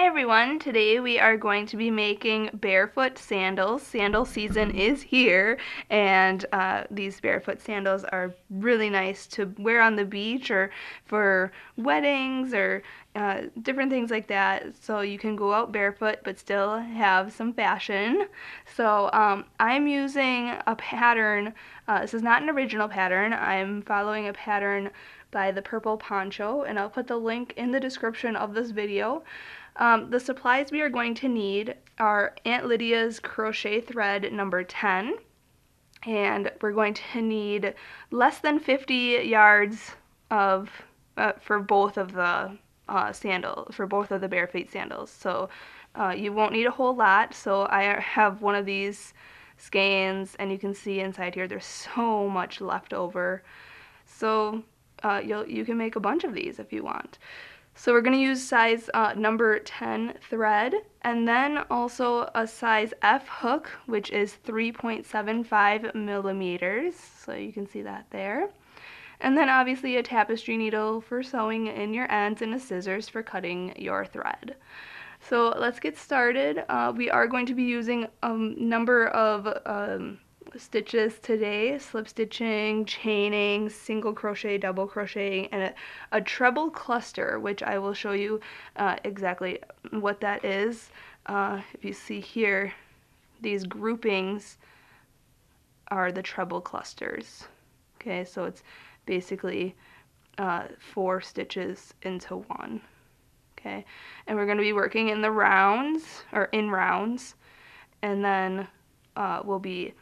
Hi everyone, today we are going to be making barefoot sandals. Sandal season is here, and these barefoot sandals are really nice to wear on the beach or for weddings or different things like that. So you can go out barefoot but still have some fashion. So I'm using a pattern. This is not an original pattern. I'm following a pattern by the Purple Poncho, and I'll put the link in the description of this video. The supplies we are going to need are Aunt Lydia's crochet thread number 10, and we're going to need less than 50 yards of for both of the bare feet sandals. So you won't need a whole lot. So I have one of these skeins, and you can see inside here there's so much left over. So you can make a bunch of these if you want. So we're going to use size number 10 thread, and then also a size F hook, which is 3.75 millimeters. So you can see that there. And then obviously a tapestry needle for sewing in your ends and a scissors for cutting your thread. So let's get started. We are going to be using a number of stitches today: slip stitching, chaining, single crochet, double crochet, and a treble cluster, which I will show you exactly what that is. If you see here, these groupings are the treble clusters. Okay, so it's basically 4 stitches into one. Okay, and we're going to be working in the rounds, or in rounds, and then we'll be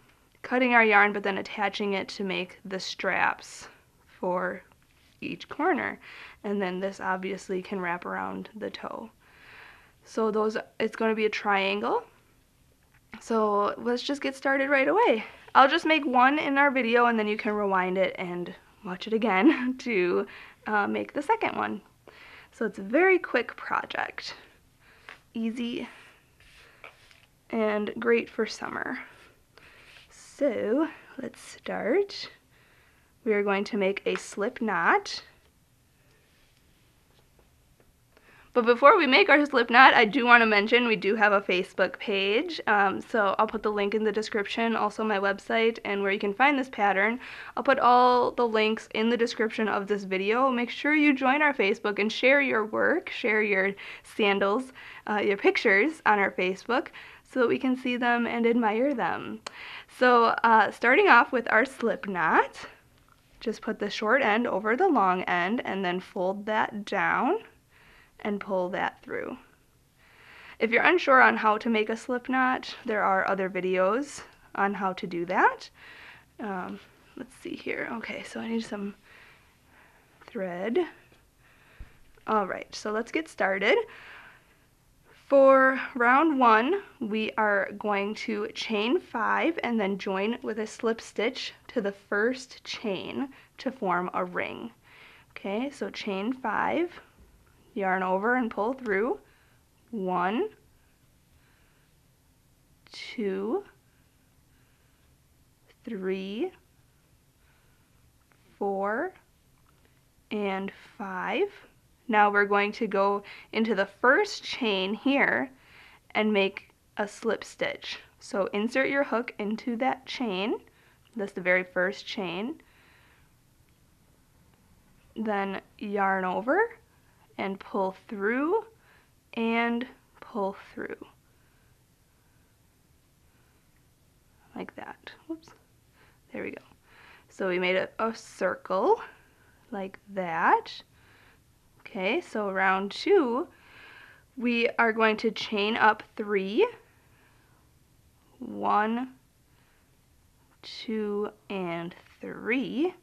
cutting our yarn but then attaching it to make the straps for each corner, and then this obviously can wrap around the toe. So it's going to be a triangle. So let's just get started right away. I'll just make one in our video, and then you can rewind it and watch it again to make the second one. So it's a very quick project, easy and great for summer. So let's start. We are going to make a slip knot. But before we make our slip knot, I do want to mention we do have a Facebook page. So I'll put the link in the description, also my website, and where you can find this pattern. I'll put all the links in the description of this video. Make sure you join our Facebook and share your work, share your sandals, your pictures on our Facebook, so that we can see them and admire them. So starting off with our slip knot, just put the short end over the long end and then fold that down and pull that through. If you're unsure on how to make a slip knot, there are other videos on how to do that. Let's see here. Okay, so I need some thread. Alright, so let's get started. For round 1, we are going to chain 5 and then join with a slip stitch to the first chain to form a ring. Okay, so chain 5, yarn over and pull through. 1, 2, 3, 4, and 5. Now we're going to go into the first chain here and make a slip stitch. So insert your hook into that chain. That's the very first chain. Then yarn over and pull through and pull through. Like that. Whoops. There we go. So we made a circle like that. Okay, so round 2, we are going to chain up 3. 1, 2, and 3.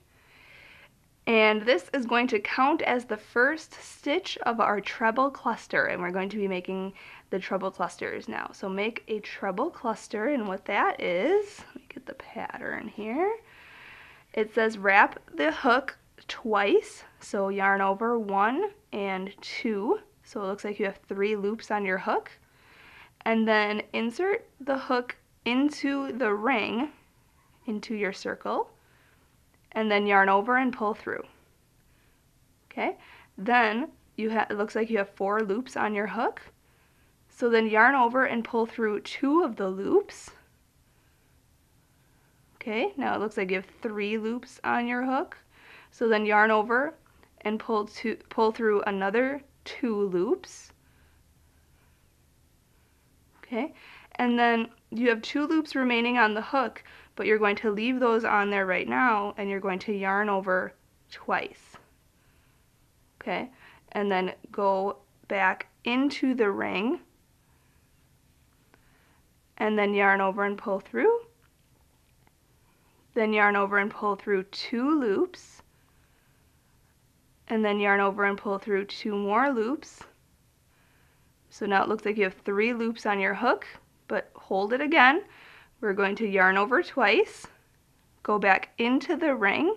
And this is going to count as the first stitch of our treble cluster, and we're going to be making the treble clusters now. So make a treble cluster, and what that is, let me get the pattern here. It says wrap the hook twice, so yarn over 1 and 2, so it looks like you have 3 loops on your hook, and then insert the hook into the ring, into your circle, and then yarn over and pull through. Okay, then it looks like you have 4 loops on your hook, So then yarn over and pull through 2 of the loops. Okay, now it looks like you have 3 loops on your hook. So then yarn over and pull through another 2 loops. Okay, and then you have 2 loops remaining on the hook, but you're going to leave those on there right now, and you're going to yarn over twice. Okay, and then go back into the ring, and then yarn over and pull through. Then yarn over and pull through 2 loops, and then yarn over and pull through 2 more loops. So now it looks like you have 3 loops on your hook, but hold it again. We're going to yarn over twice, go back into the ring,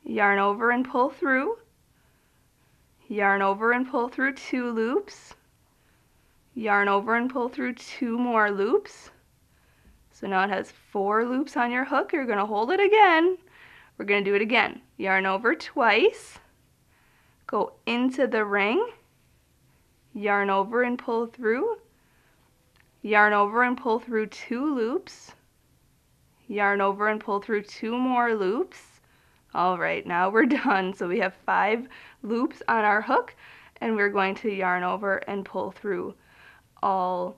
yarn over and pull through, yarn over and pull through 2 loops, yarn over and pull through 2 more loops. So now it has 4 loops on your hook. You're going to hold it again. We're going to do it again. Yarn over twice, go into the ring, yarn over and pull through, yarn over and pull through 2 loops, yarn over and pull through 2 more loops. All right, now we're done. So we have 5 loops on our hook, and we're going to yarn over and pull through all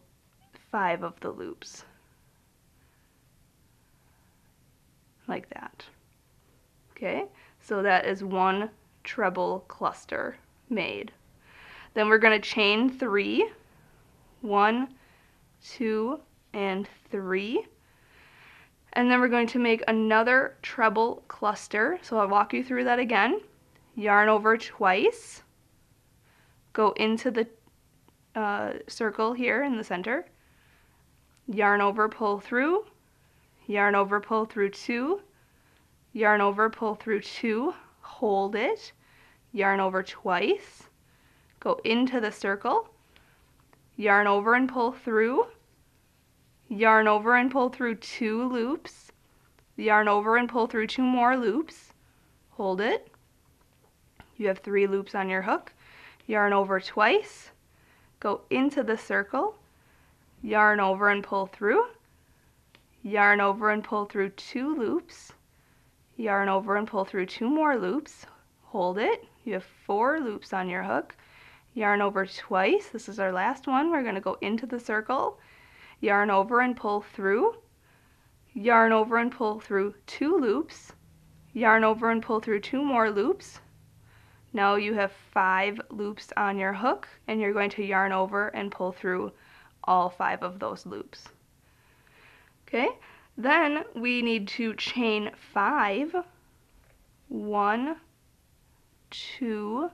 5 of the loops. Like that. Okay, so that is 1 treble cluster made. Then we're going to chain 3, 1, 2, and 3. And then we're going to make another treble cluster. So I'll walk you through that again. Yarn over twice, go into the circle here in the center, yarn over, pull through, yarn over, pull through 2, yarn over, pull through 2, hold it, yarn over twice, go into the circle, yarn over and pull through, yarn over and pull through 2 loops, yarn over and pull through 2 more loops, hold it. You have 3 loops on your hook, yarn over twice, go into the circle, yarn over and pull through, yarn over and pull through 2 loops, yarn over and pull through 2 more loops, hold it. You have 4 loops on your hook, yarn over twice. This is our last one. We're going to go into the circle, yarn over and pull through, yarn over and pull through 2 loops, yarn over and pull through 2 more loops. Now you have 5 loops on your hook, and you're going to yarn over and pull through all 5 of those loops. Okay, then we need to chain 5, 1, 2,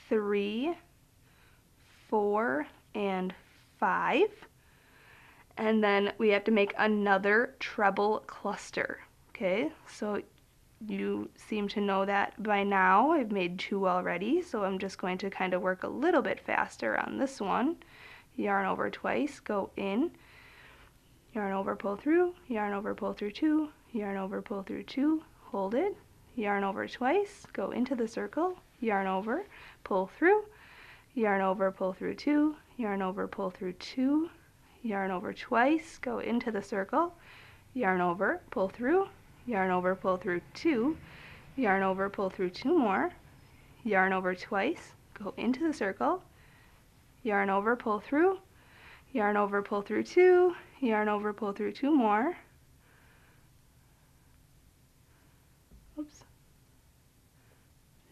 3, 4, and 5. And then we have to make another treble cluster. Okay, so you seem to know that by now. I've made 2 already, so I'm just going to kind of work a little bit faster on this one. Yarn over twice, go in, yarn over, pull through, yarn over, pull through 2, yarn over, pull through 2, hold it, yarn over twice, go into the circle, yarn over, pull through, yarn over, pull through 2, yarn over, pull through 2, yarn over twice, go into the circle, yarn over, pull through, yarn over, pull through 2, yarn over, pull through 2 more, yarn over twice, go into the circle, yarn over, pull through, yarn over, pull through 2, yarn over, pull through 2 more. Oops.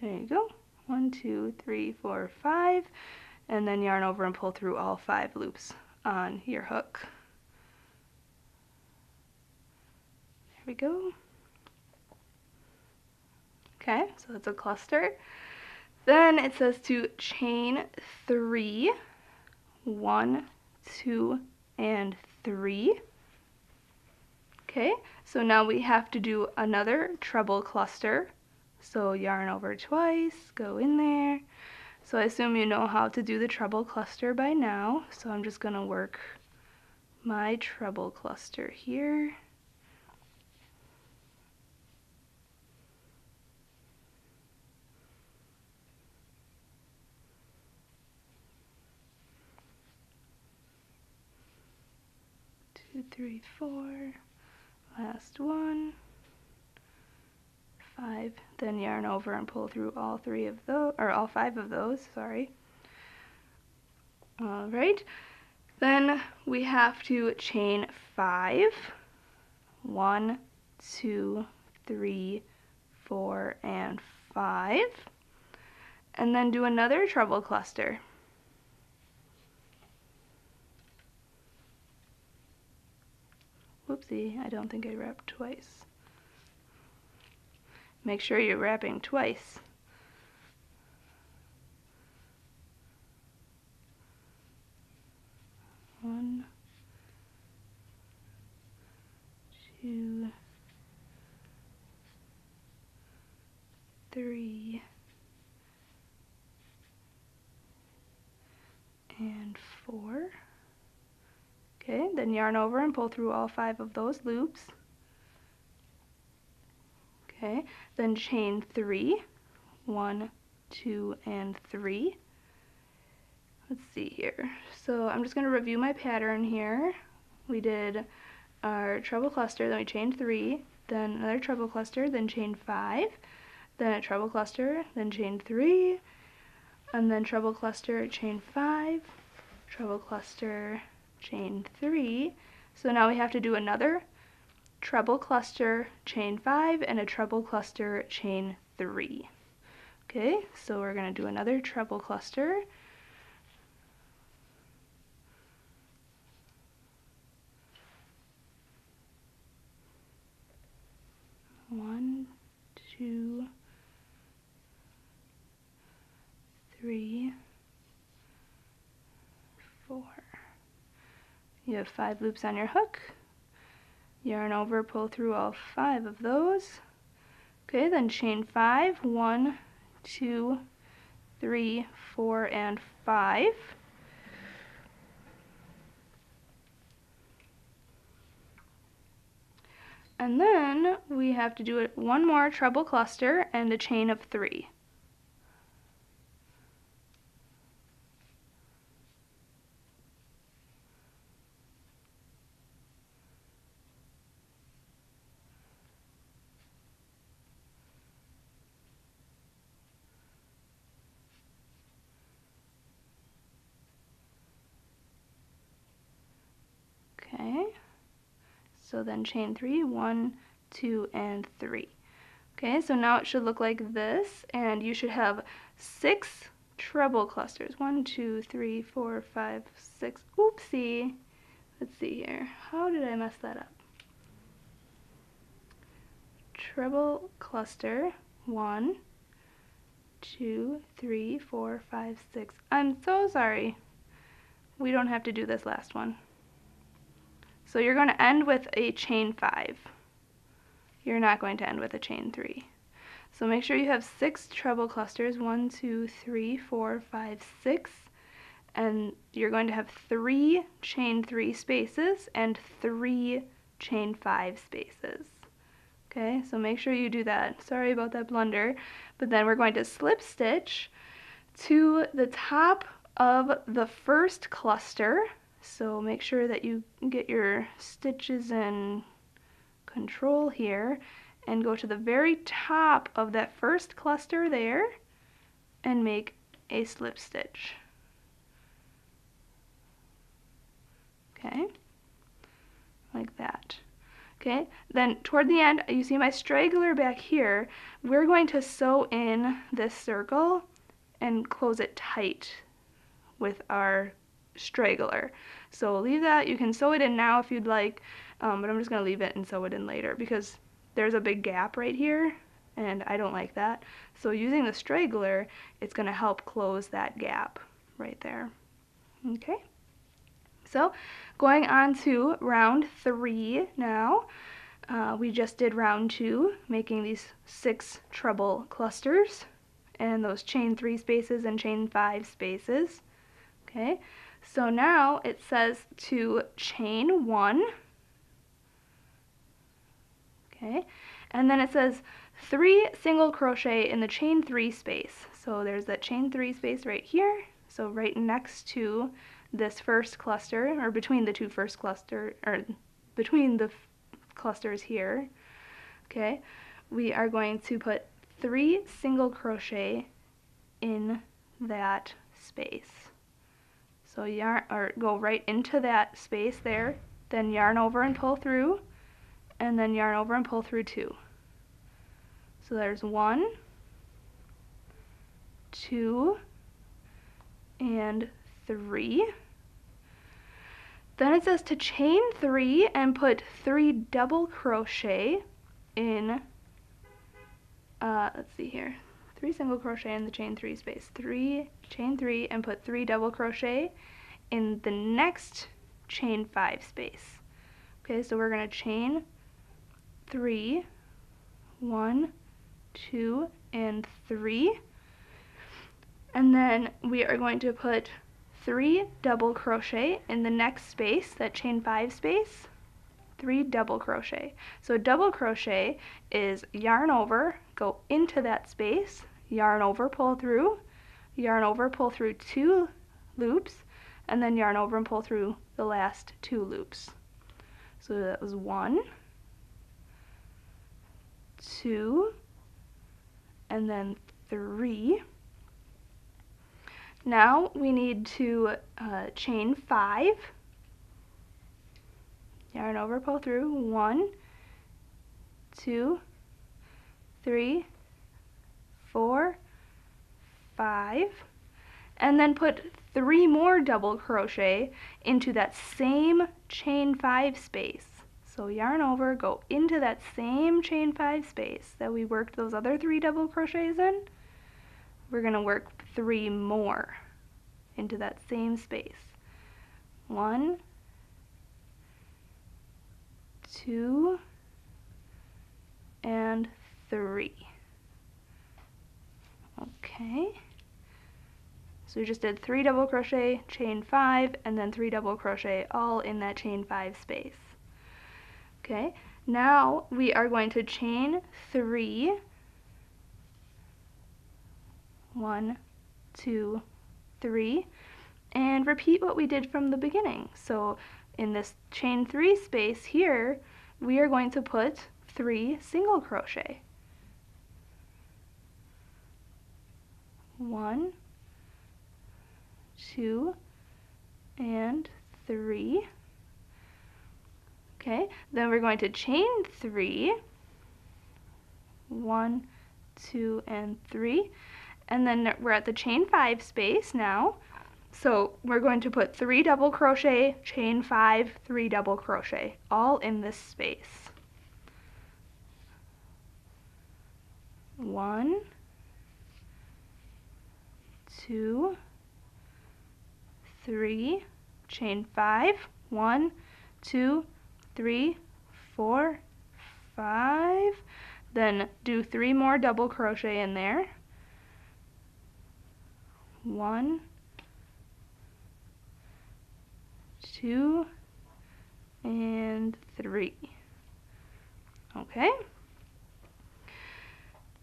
There you go. 1, 2, 3, 4, 5, and then yarn over and pull through all 5 loops on your hook. There we go. Okay, so that's a cluster. Then it says to chain 3, 1, 2, and 3. Okay, so now we have to do another treble cluster. So yarn over twice, go in there. So I assume you know how to do the treble cluster by now. So I'm just going to work my treble cluster here. 3, 4, last one, 5, then yarn over and pull through all 3 of those, or all 5 of those, sorry. All right, then we have to chain 5, 1, 2, 3, 4, and 5, and then do another treble cluster. Whoopsie, I don't think I wrapped twice. Make sure you're wrapping twice. One, 2, 3, and 4. Okay, then yarn over and pull through all 5 of those loops. Okay, then chain 3, 1, 2, and 3. Let's see here. So I'm just going to review my pattern here. We did our treble cluster, then we chained 3, then another treble cluster, then chained 5, then a treble cluster, then chained 3, and then treble cluster, chain 5, treble cluster, chain 3. So now we have to do another treble cluster, chain 5, and a treble cluster, chain 3. Okay, so we're going to do another treble cluster. One, 2, 3, 4. You have 5 loops on your hook. Yarn over, pull through all 5 of those. Okay, then chain 5, 1, 2, 3, 4, and 5. And then we have to do one more treble cluster and a chain of 3. Okay, so then chain 3, 1, 2, and 3. Okay, so now it should look like this, and you should have 6 treble clusters. 1, 2, 3, 4, 5, 6. Oopsie. Let's see here. How did I mess that up? Treble cluster. 1, 2, 3, 4, 5, 6. I'm so sorry. We don't have to do this last one. So you're going to end with a chain 5. You're not going to end with a chain 3. So make sure you have 6 treble clusters, 1, 2, 3, 4, 5, 6, and you're going to have 3 chain 3 spaces and 3 chain 5 spaces. Okay, so make sure you do that. Sorry about that blunder, but then we're going to slip stitch to the top of the first cluster. So make sure that you get your stitches in control here and go to the very top of that first cluster there and make a slip stitch. Okay, like that. Okay, then toward the end, you see my straggler back here, we're going to sew in this circle and close it tight with our straggler. So leave that. You can sew it in now if you'd like, but I'm just going to leave it and sew it in later because there's a big gap right here and I don't like that. So using the straggler, it's going to help close that gap right there. Okay, so going on to round 3 now. We just did round 2, making these 6 treble clusters and those chain 3 spaces and chain 5 spaces. Okay, so now it says to chain 1, okay, and then it says 3 single crochet in the chain 3 space. So there's that chain 3 space right here, so right next to this first cluster, or between the two first cluster, or between the clusters here, okay, we are going to put 3 single crochet in that space. So yarn, or go right into that space there, then yarn over and pull through, and then yarn over and pull through 2. So there's 1, 2, and 3. Then it says to chain 3 and put 3 double crochet in, let's see here, 3 single crochet in the chain 3 space, 3, chain 3 and put 3 double crochet in the next chain 5 space. Okay, so we're going to chain 3, 1, 2, and 3, and then we are going to put 3 double crochet in the next space, that chain 5 space, 3 double crochet. So double crochet is yarn over, go into that space, yarn over, pull through, yarn over, pull through 2 loops, and then yarn over and pull through the last 2 loops. So that was 1, 2, and then 3. Now we need to chain 5, yarn over, pull through, 1, 2, 3, 4, 5, and then put 3 more double crochet into that same chain 5 space. So yarn over, go into that same chain 5 space that we worked those other 3 double crochets in. We're going to work 3 more into that same space. 1, 2, and 3. Okay. So we just did 3 double crochet, chain 5, and then 3 double crochet all in that chain 5 space. Okay, now we are going to chain 3, 1, 2, 3, and repeat what we did from the beginning. So in this chain 3 space here, we are going to put 3 single crochet. 1, 2, and 3. Okay, then we're going to chain 3, 1, 2, and 3, and then we're at the chain 5 space now. So we're going to put 3 double crochet, chain 5, 3 double crochet, all in this space. 1, 2, 3, chain 5, 1, 2, 3, 4, 5, then do 3 more double crochet in there. 1, 2, and 3. Okay.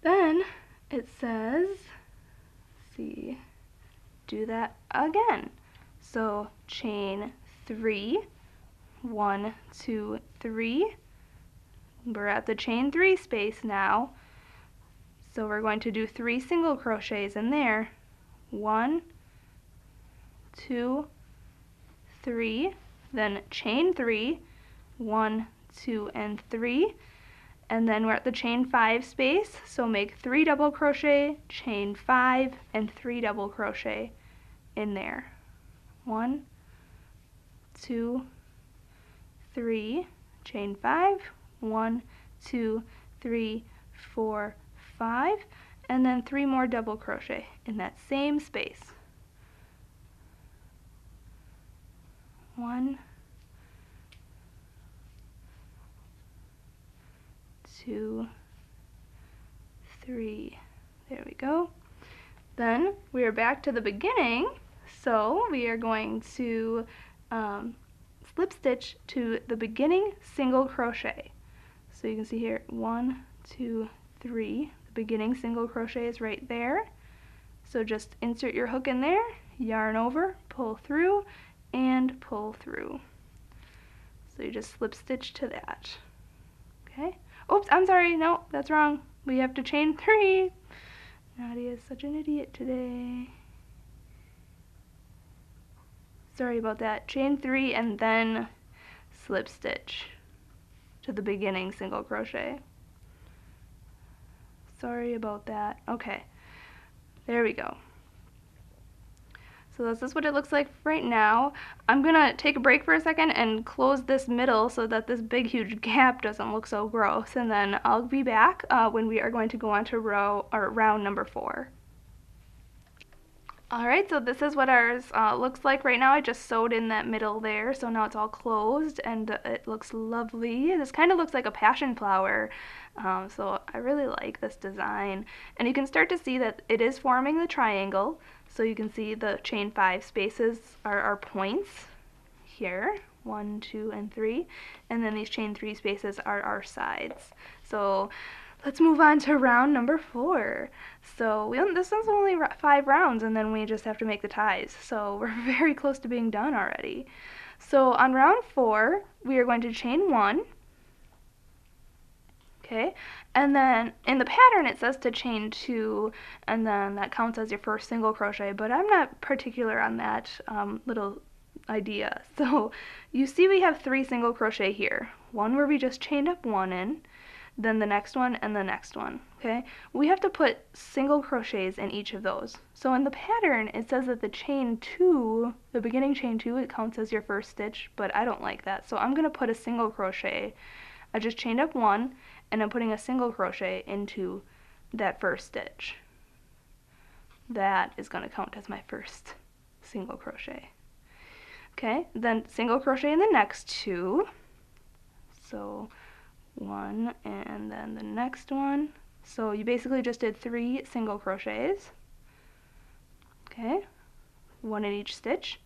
Then it says, let's see, do that again. So chain 3, 1, 2, 3. We're at the chain 3 space now. So we're going to do 3 single crochets in there. 1, 2, 3, then chain 3, 1, 2, and 3, and then we're at the chain 5 space, so make 3 double crochet, chain 5, and 3 double crochet in there. 1, 2, 3, chain 5, 1, 2, 3, 4, 5, and then 3 more double crochet in that same space. 1, 2, 3. There we go. Then we are back to the beginning, so we are going to slip stitch to the beginning single crochet. So you can see here 1, 2, 3. The beginning single crochet is right there. So just insert your hook in there, yarn over, pull through, and pull through. So you just slip stitch to that. Okay. Oops, I'm sorry. No, that's wrong. We have to chain 3. Nadia is such an idiot today. Sorry about that. Chain 3 and then slip stitch to the beginning single crochet. Sorry about that. Okay. There we go. So this is what it looks like right now. I'm gonna take a break for a second and close this middle so that this big huge gap doesn't look so gross, and then I'll be back when we are going to go on to round number 4. Alright, so this is what ours looks like right now. I just sewed in that middle there, so now it's all closed and it looks lovely. This kind of looks like a passion flower, so I really like this design. And you can start to see that it is forming the triangle, so you can see the chain 5 spaces are our points here, 1, 2, and 3, and then these chain 3 spaces are our sides. So let's move on to round number 4. So this one's only 5 rounds, and then we just have to make the ties. So we're very close to being done already. So on round 4, we are going to chain 1. Okay, and then in the pattern it says to chain 2, and then that counts as your first single crochet, but I'm not particular on that little idea. So you see we have 3 single crochet here. One where we just chained up 1 in, then the next one, and the next one. Okay, we have to put single crochets in each of those. So in the pattern it says that the chain 2, the beginning chain 2, it counts as your first stitch, but I don't like that. So I'm going to put a single crochet. I just chained up 1, and I'm putting a single crochet into that first stitch. That is going to count as my first single crochet. Okay, then single crochet in the next 2. So 1 and then the next one. So you basically just did 3 single crochets. Okay, 1 in each stitch.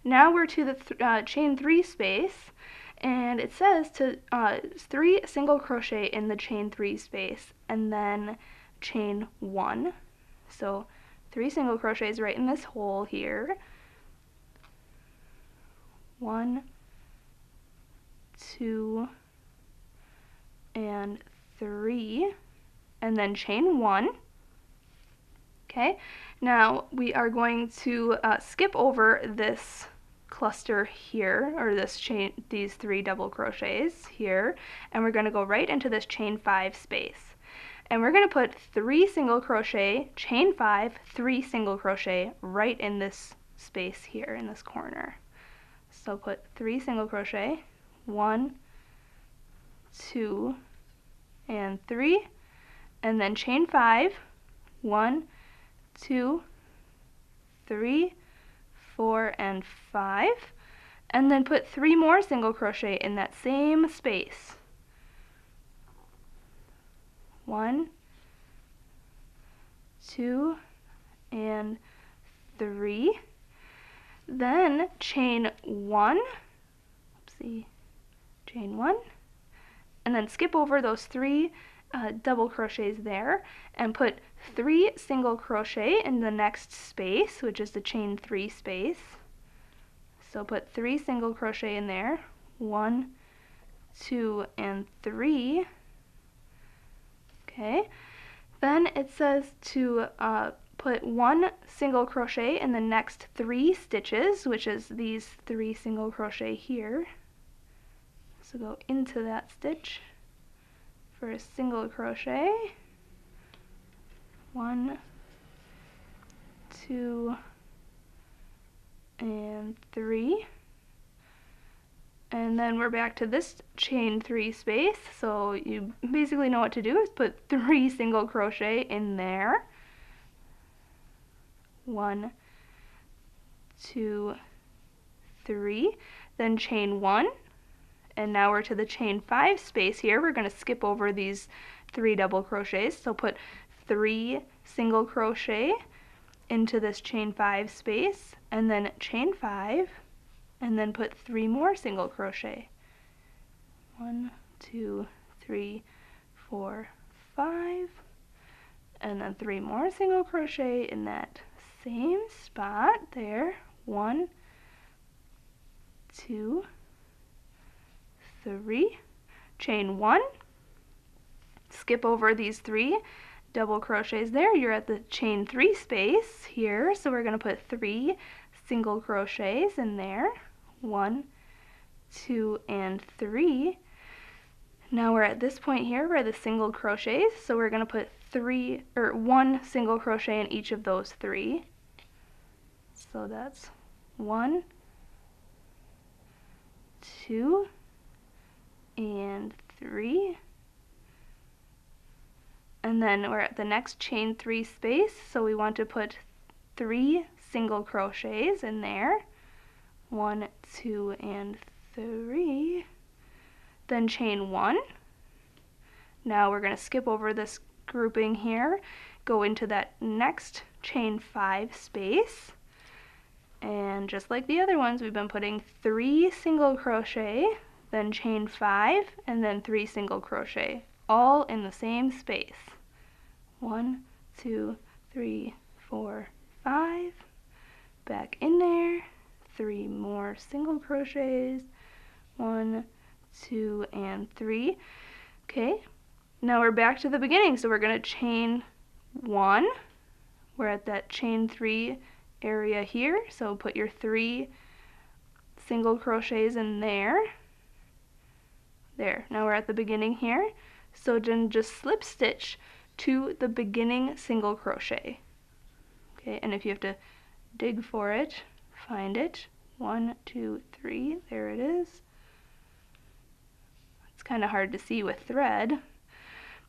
Now we're to the chain 3 space, and it says to 3 single crochet in the chain 3 space and then chain 1. So 3 single crochets right in this hole here. 1, 2, and 3, and then chain 1. Okay, now we are going to skip over this cluster here, or this chain, these 3 double crochets here, and we're going to go right into this chain 5 space. And we're going to put 3 single crochet, chain 5, 3 single crochet right in this space here in this corner. So put 3 single crochet, 1, 2, and 3, and then chain 5, 1, 2, 3, 4, and 5, and then put 3 more single crochet in that same space. 1, 2, and 3. Then chain 1, oopsie, chain 1, and then skip over those 3 double crochets there and put 3 single crochet in the next space, which is the chain 3 space. So put 3 single crochet in there, 1, 2, and 3. Okay, then it says to put 1 single crochet in the next 3 stitches, which is these 3 single crochet here. So go into that stitch for a single crochet. 1, 2, and 3. And then we're back to this chain 3 space, so you basically know what to do is put 3 single crochet in there. 1, 2, 3, then chain 1, and now we're to the chain 5 space here. We're going to skip over these 3 double crochets, so put 3 single crochet into this chain 5 space, and then chain 5, and then put 3 more single crochet. 1, 2, 3, 4, 5, and then 3 more single crochet in that same spot there. 1, 2, 3, chain 1, skip over these 3 double crochets there. You're at the chain 3 space here, so we're going to put 3 single crochets in there. 1, 2, and 3. Now we're at this point here where the single crochets, so we're going to put 1 single crochet in each of those 3. So that's 1, 2, and 3. And then we're at the next chain 3 space, so we want to put 3 single crochets in there. 1, 2, and 3. Then chain 1. Now we're going to skip over this grouping here, go into that next chain 5 space, and just like the other ones, we've been putting 3 single crochet, then chain 5, and then 3 single crochet, all in the same space. 1, 2, 3, 4, 5, back in there, 3 more single crochets, 1, 2, and 3. Okay, now we're back to the beginning, so we're going to chain 1. We're at that chain 3 area here, so put your 3 single crochets in there. There, now we're at the beginning here, so then just slip stitch to the beginning single crochet. Okay, and if you have to dig for it, find it. 1, 2, 3, there it is. It's kind of hard to see with thread.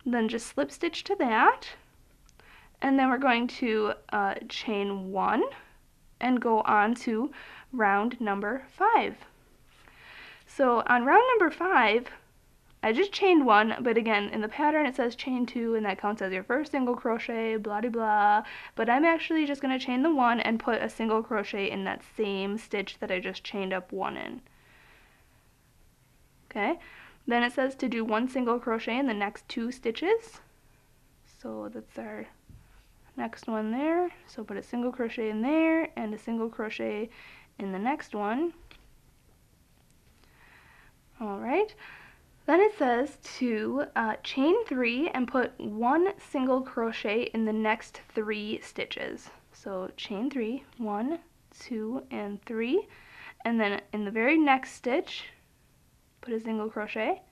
Then just slip stitch to that, and then we're going to chain 1 and go on to round number 5. So on round number 5, I just chained 1, but again, in the pattern it says chain 2, and that counts as your first single crochet, blah de blah, but I'm actually just going to chain the 1 and put a single crochet in that same stitch that I just chained up 1 in. Okay, then it says to do 1 single crochet in the next 2 stitches, so that's our next one there, so put a single crochet in there, and a single crochet in the next one. Alright, then it says to chain 3 and put 1 single crochet in the next 3 stitches. So chain 3, 1, 2, and 3, and then in the very next stitch, put a single crochet.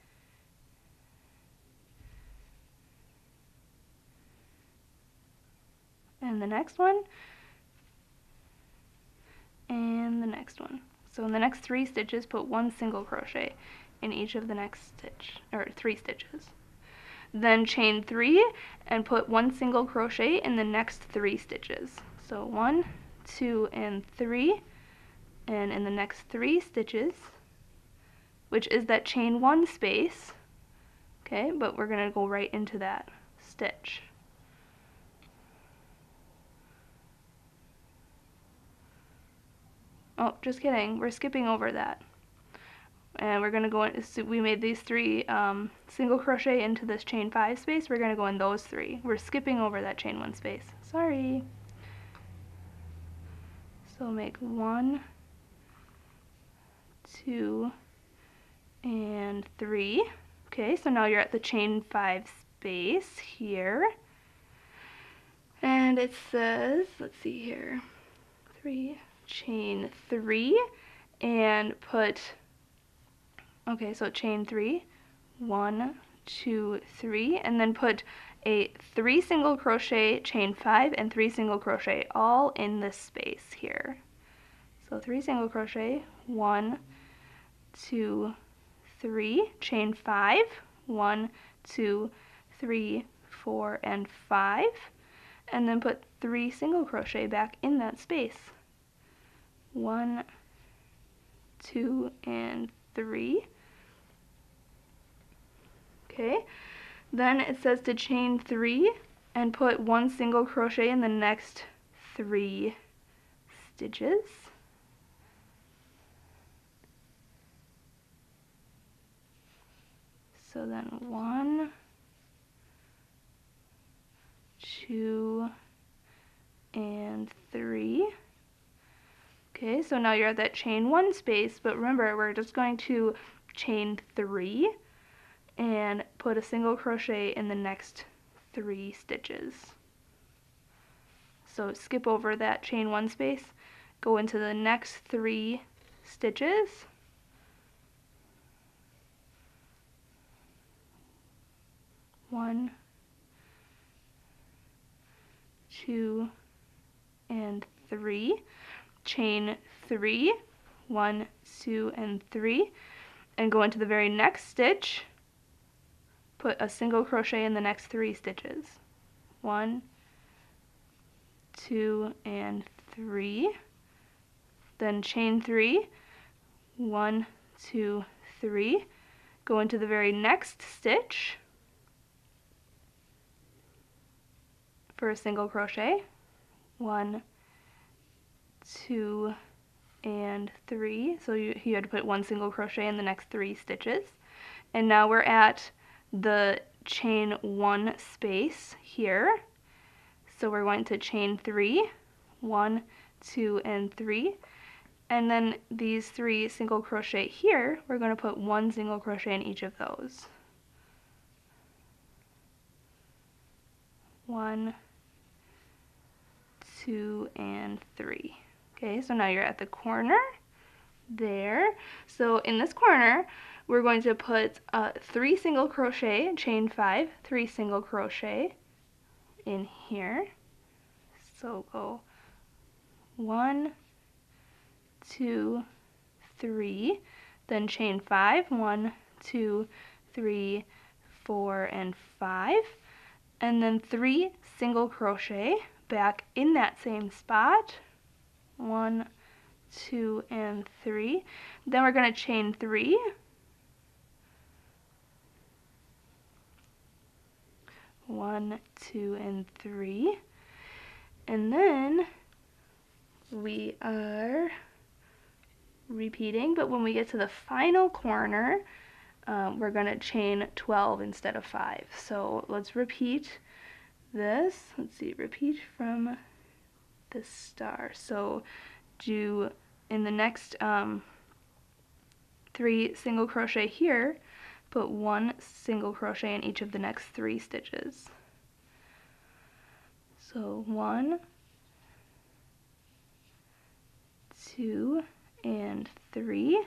And the next one, and the next one. So in the next 3 stitches, put 1 single crochet in each of the next stitch, or 3 stitches. Then chain 3 and put 1 single crochet in the next 3 stitches. So 1, 2, and 3, and in the next 3 stitches, which is that chain 1 space, okay, but we're going to go right into that stitch. Oh, just kidding, we're skipping over that. And we're going to go in, so we made these 3 single crochet into this chain 5 space, we're going to go in those 3. We're skipping over that chain 1 space. Sorry. So make 1, 2, and 3. Okay, so now you're at the chain 5 space here. And it says, let's see here, 3, chain 3, and put, okay, so chain 3, 1, 2, 3, and then put a 3 single crochet, chain 5, and 3 single crochet all in this space here. So 3 single crochet, 1, 2, 3, chain 5, 1, 2, 3, 4, and 5, and then put 3 single crochet back in that space. 1, 2, and 3. Okay, then it says to chain 3 and put 1 single crochet in the next 3 stitches. So then 1, 2, and 3. Okay, so now you're at that chain 1 space, but remember, we're just going to chain 3, and put a single crochet in the next 3 stitches. So skip over that chain 1 space, go into the next 3 stitches, one, 2, and 3, chain 3, 1, 2, and 3, and go into the very next stitch, put a single crochet in the next 3 stitches, 1, 2, and 3, then chain 3, 1, 2, 3, go into the very next stitch for a single crochet, 1, 2, and 3, so you had to put 1 single crochet in the next 3 stitches, and now we're at the chain 1 space here, so we're going to chain 3, 1, 2, and 3, and then these 3 single crochet here, we're going to put 1 single crochet in each of those. 1, 2, and 3. Okay, so now you're at the corner there. So in this corner, we're going to put 3 single crochet, chain 5, 3 single crochet in here. So go 1, 2, 3, then chain 5, 1, 2, 3, 4, and 5, and then 3 single crochet back in that same spot, 1, 2, and 3. Then we're going to chain 3, 1, 2, and 3, and then we are repeating, but when we get to the final corner, we're going to chain 12 instead of 5. So let's repeat this. Let's see, repeat from the star. So do in the next 3 single crochet here, put 1 single crochet in each of the next 3 stitches. So 1, 2, and 3.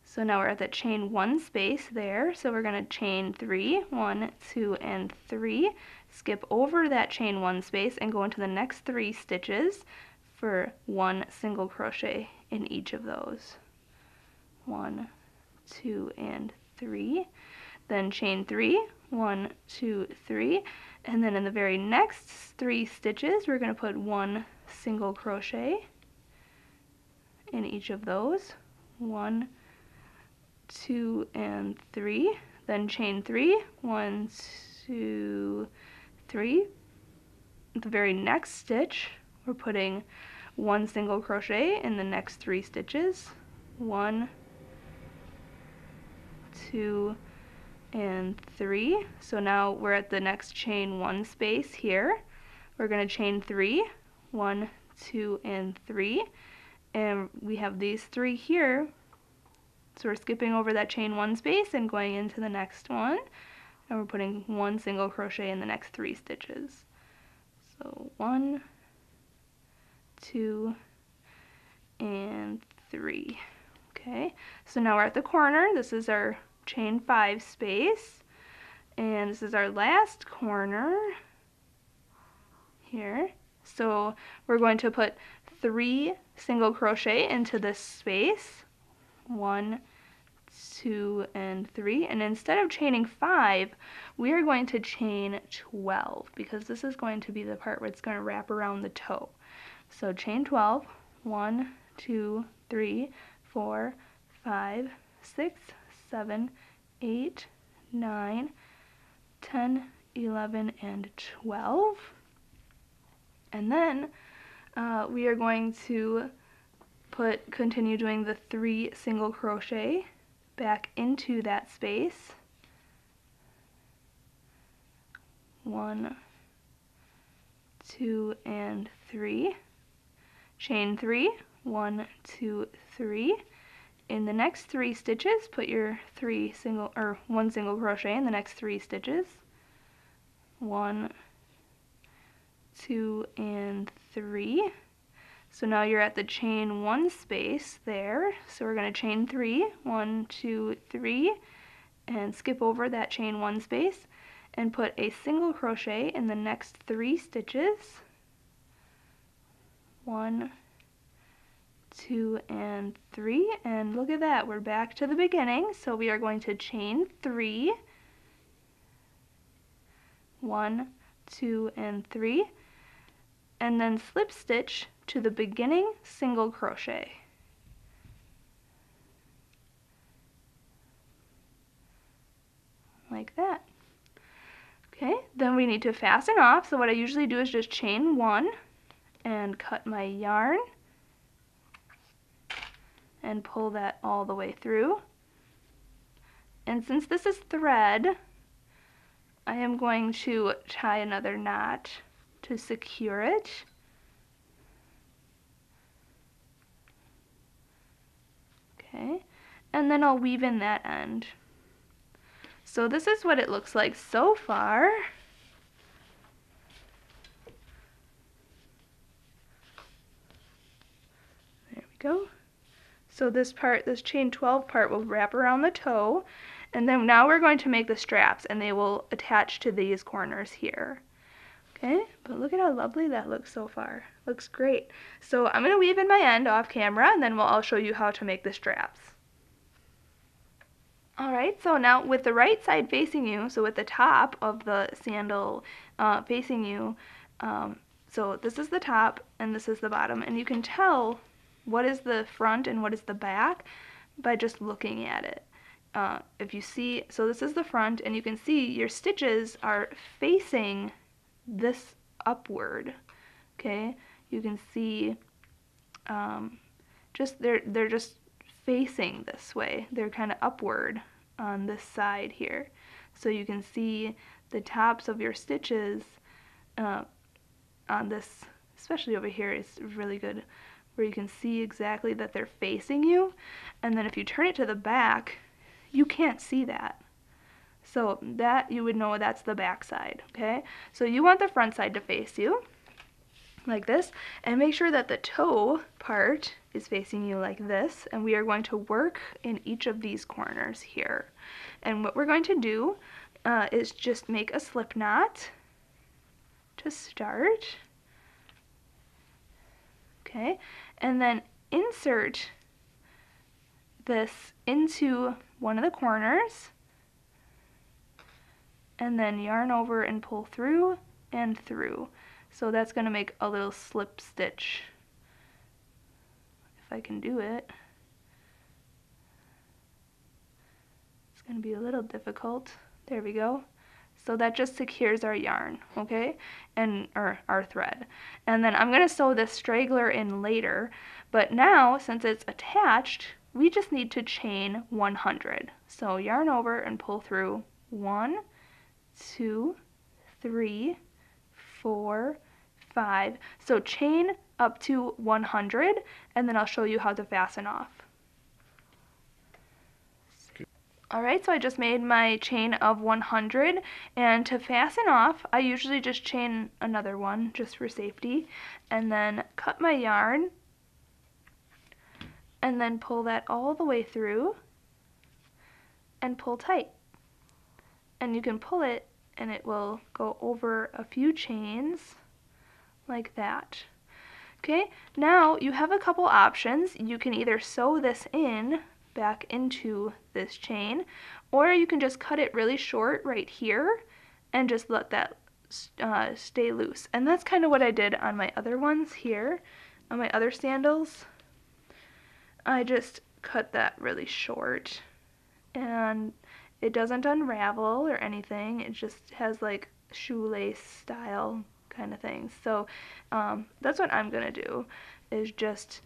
So now we're at that chain 1 space there, so we're going to chain 3, 1, 2, and 3, skip over that chain 1 space and go into the next 3 stitches for 1 single crochet in each of those. 1, 2, and 3, then chain 3, 1, 2, 3, and then in the very next 3 stitches we're going to put 1 single crochet in each of those. 1, 2, and 3, then chain 3, 1, 2, 3. At the very next stitch, we're putting 1 single crochet in the next 3 stitches. 1, 2, and 3. So now we're at the next chain 1 space here. We're going to chain 3, 1, 2, and 3, and we have these 3 here. So we're skipping over that chain 1 space and going into the next one, and we're putting 1 single crochet in the next 3 stitches. So 1, 2, and 3. Okay, so now we're at the corner. This is our chain 5 space, and this is our last corner here. So we're going to put 3 single crochet into this space, 1, 2, and 3, and instead of chaining 5, we are going to chain 12, because this is going to be the part where it's going to wrap around the toe. So chain 12, 1, 2, 3, 4, 5, 6, 7, 8, 9, 10, 11, and 12. And then we are going to continue doing the 3 single crochet back into that space. 1, 2, and 3. Chain 3, 1, 2, 3, in the next 3 stitches, put your 1 single crochet in the next 3 stitches. 1, 2, and 3. So now you're at the chain 1 space there. So we're going to chain 3, 1, 2, 3, and skip over that chain 1 space and put a single crochet in the next 3 stitches. 1, 2, and 3, and look at that, we're back to the beginning. So we are going to chain 3, 1, 2, and 3, and then slip stitch to the beginning single crochet. Like that. Okay, then we need to fasten off. So what I usually do is just chain 1 and cut my yarn and pull that all the way through. And since this is thread, I am going to tie another knot to secure it. Okay, and then I'll weave in that end. So this is what it looks like so far. There we go. So this part, this chain 12 part, will wrap around the toe, and then now we're going to make the straps, and they will attach to these corners here. Okay, but look at how lovely that looks so far. Looks great. So I'm going to weave in my end off camera, and then I'll show you how to make the straps. Alright, so now with the right side facing you, so with the top of the sandal facing you, so this is the top and this is the bottom, and you can tell what is the front and what is the back by just looking at it. If you see, so this is the front, and you can see your stitches are facing this upward. Okay, you can see they're just facing this way. They're kind of upward on this side here, so you can see the tops of your stitches on this, especially over here, is really good, where you can see exactly that they're facing you. And then if you turn it to the back, you can't see that. So that you would know that's the back side, okay? So you want the front side to face you, like this, and make sure that the toe part is facing you like this, and we are going to work in each of these corners here. And what we're going to do is just make a slip knot to start, okay, and then insert this into one of the corners, and then yarn over and pull through and through. So that's going to make a little slip stitch, if I can do it. It's going to be a little difficult. There we go. So that just secures our yarn, okay, or our thread. And then I'm going to sew this straggler in later, but now since it's attached, we just need to chain 100. So yarn over and pull through 1, 2, 3, 4, 5. So chain up to 100, and then I'll show you how to fasten off. Alright, so I just made my chain of 100, and to fasten off, I usually just chain another one just for safety, and then cut my yarn, and then pull that all the way through, and pull tight. And you can pull it, and it will go over a few chains, like that. Okay, now you have a couple options. You can either sew this in back into this chain, or you can just cut it really short right here and just let that stay loose. And that's kind of what I did on my other ones here, on my other sandals. I just cut that really short, and it doesn't unravel or anything. It just has like shoelace style kind of thing. So that's what I'm gonna do, is just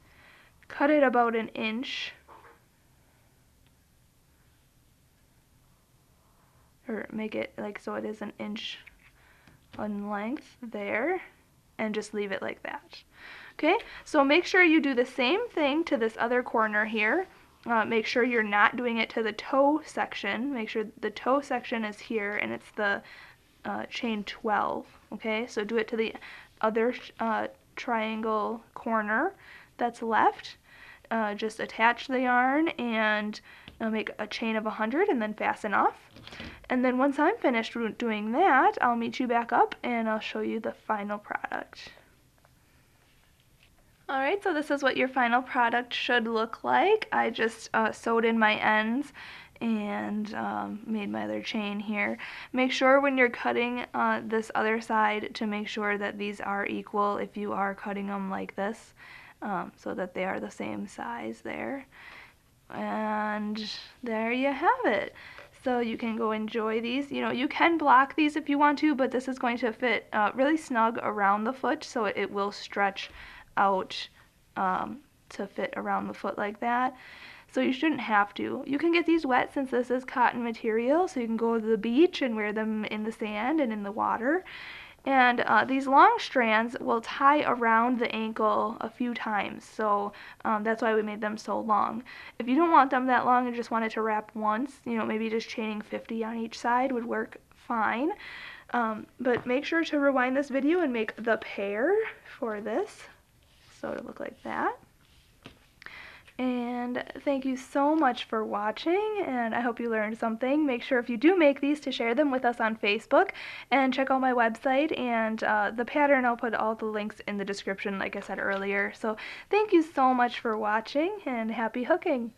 cut it about an inch, or make it like so it is an inch in length there, and just leave it like that. Okay, so make sure you do the same thing to this other corner here. make sure you're not doing it to the toe section. Make sure the toe section is here and it's the chain 12. Okay, so do it to the other triangle corner that's left. Just attach the yarn and make a chain of 100 and then fasten off. And then once I'm finished doing that, I'll meet you back up and I'll show you the final product. Alright, so this is what your final product should look like. I just sewed in my ends and made my other chain here. Make sure when you're cutting this other side to make sure that these are equal if you are cutting them like this, so that they are the same size there. And there you have it. So you can go enjoy these. You know, you can block these if you want to, but this is going to fit really snug around the foot, so it will stretch out to fit around the foot like that. So you shouldn't have to. You can get these wet since this is cotton material, so you can go to the beach and wear them in the sand and in the water. And these long strands will tie around the ankle a few times, so that's why we made them so long. If you don't want them that long and just want it to wrap once, you know, maybe just chaining 50 on each side would work fine. But make sure to rewind this video and make the pair for this, so it'll look like that. And thank you so much for watching, and I hope you learned something. Make sure if you do make these to share them with us on Facebook, and check out my website and the pattern. I'll put all the links in the description like I said earlier. So thank you so much for watching, and happy hooking!